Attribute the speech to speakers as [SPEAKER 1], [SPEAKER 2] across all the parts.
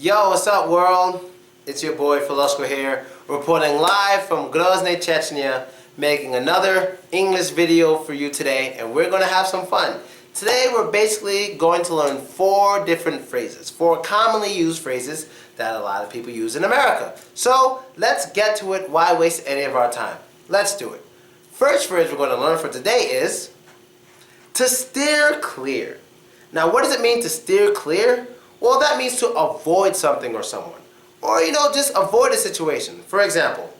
[SPEAKER 1] Yo, what's up world? It's your boy Filoshko here, reporting live from Grozny, Chechnya, making another English video for you today, and we're going to have some fun. Today we're basically going to learn 4 different phrases, 4 commonly used phrases that a lot of people use in America. So let's get to it. Why waste any of our time? Let's do it. First phrase we're going to learn for today is to steer clear. Now what does it mean to steer clear? Well, that means to avoid something or someone. Or, just avoid a situation. For example,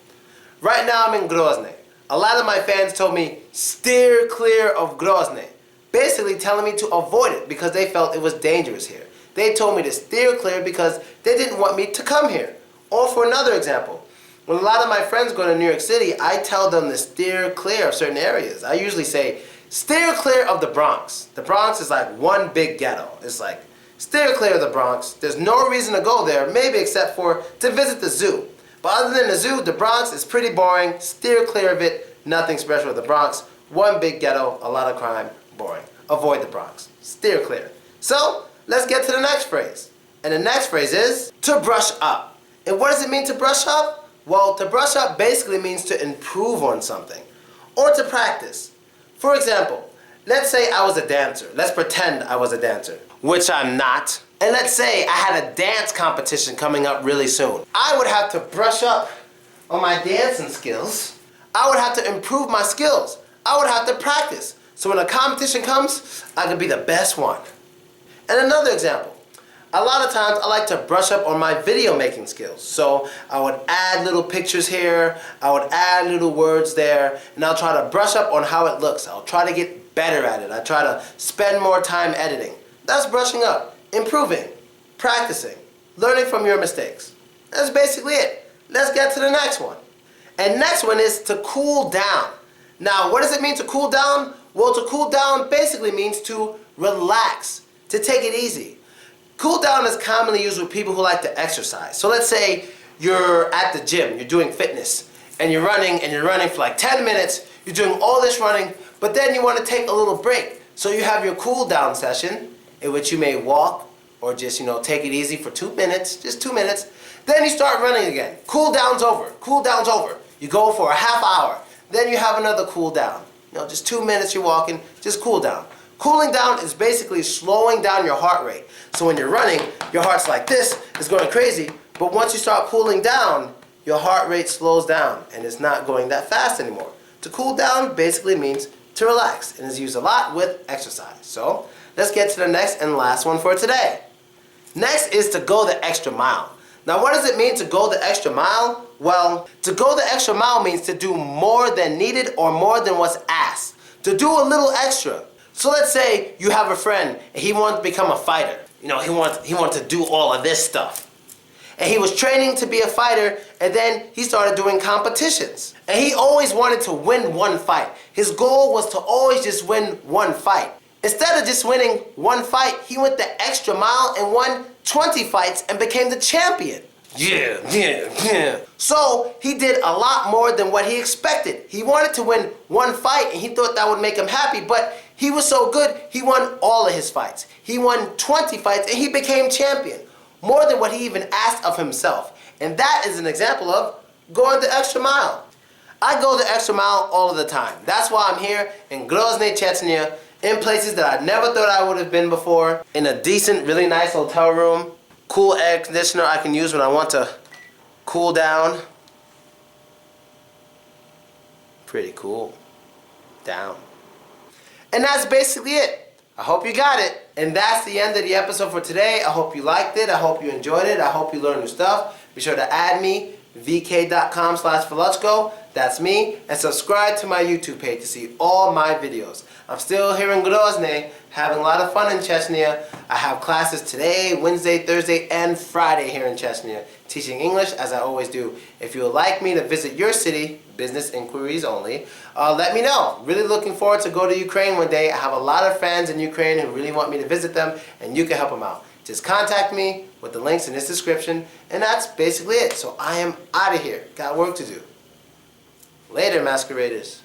[SPEAKER 1] right now I'm in Grozny. A lot of my fans told me, steer clear of Grozny. Basically telling me to avoid it because they felt it was dangerous here. They told me to steer clear because they didn't want me to come here. Or for another example, when a lot of my friends go to New York City, I tell them to steer clear of certain areas. I usually say, steer clear of the Bronx. The Bronx is like one big ghetto. It's like, steer clear of the Bronx. There's no reason to go there, maybe except for to visit the zoo. But other than the zoo, the Bronx is pretty boring. Steer clear of it. Nothing special with the Bronx. One big ghetto, a lot of crime, boring. Avoid the Bronx. Steer clear. So, let's get to the next phrase. And the next phrase is to brush up. And what does it mean to brush up? Well, to brush up basically means to improve on something or to practice. For example, let's say I was a dancer. Let's pretend I was a dancer, which I'm not. And let's say I had a dance competition coming up really soon. I would have to brush up on my dancing skills. I would have to improve my skills. I would have to practice. So when a competition comes, I can be the best one. And another example. A lot of times I like to brush up on my video making skills. So I would add little pictures here, I would add little words there, and I'll try to brush up on how it looks. I'll try to get better at it. I try to spend more time editing. That's brushing up, improving, practicing, learning from your mistakes. That's basically it. Let's get to the next one. And next one is to cool down. Now what does it mean to cool down? Well, to cool down basically means to relax, to take it easy. Cool down is commonly used with people who like to exercise. So let's say you're at the gym, you're doing fitness, and you're running for like 10 minutes, you're doing all this running, but then you want to take a little break. So you have your cool down session in which you may walk or just, take it easy for 2 minutes, just 2 minutes. Then you start running again. Cool down's over, cool down's over. You go for a half hour, then you have another cool down. Just 2 minutes you're walking, just cool down. Cooling down is basically slowing down your heart rate. So when you're running, your heart's like this, it's going crazy, but once you start cooling down, your heart rate slows down and it's not going that fast anymore. To cool down basically means to relax and is used a lot with exercise. So let's get to the next and last one for today. Next is to go the extra mile. Now what does it mean to go the extra mile? Well, to go the extra mile means to do more than needed or more than what's asked. To do a little extra. So let's say you have a friend and he wants to become a fighter. He wants to do all of this stuff. And he was training to be a fighter, and then he started doing competitions. And he always wanted to win one fight. His goal was to always just win one fight. Instead of just winning one fight, he went the extra mile and won 20 fights and became the champion. Yeah. So he did a lot more than what he expected. He wanted to win one fight and he thought that would make him happy, but he was so good, he won all of his fights. He won 20 fights and he became champion. More than what he even asked of himself. And that is an example of going the extra mile. I go the extra mile all of the time. That's why I'm here in Grozny, Chechnya, in places that I never thought I would have been before, in a decent, really nice hotel room, cool air conditioner I can use when I want to cool down. Pretty cool. Down. And that's basically it. I hope you got it. And that's the end of the episode for today. I hope you liked it. I hope you enjoyed it. I hope you learned new stuff. Be sure to add me, vk.com/Filoshko. That's me. And subscribe to my YouTube page to see all my videos. I'm still here in Grozny, having a lot of fun in Chechnya. I have classes today, Wednesday, Thursday, and Friday here in Chechnya, teaching English as I always do. If you would like me to visit your city, business inquiries only, let me know. Really looking forward to go to Ukraine one day. I have a lot of friends in Ukraine who really want me to visit them, and you can help them out. Just contact me with the links in this description, and that's basically it. So I am out of here. Got work to do. Later, masqueraders.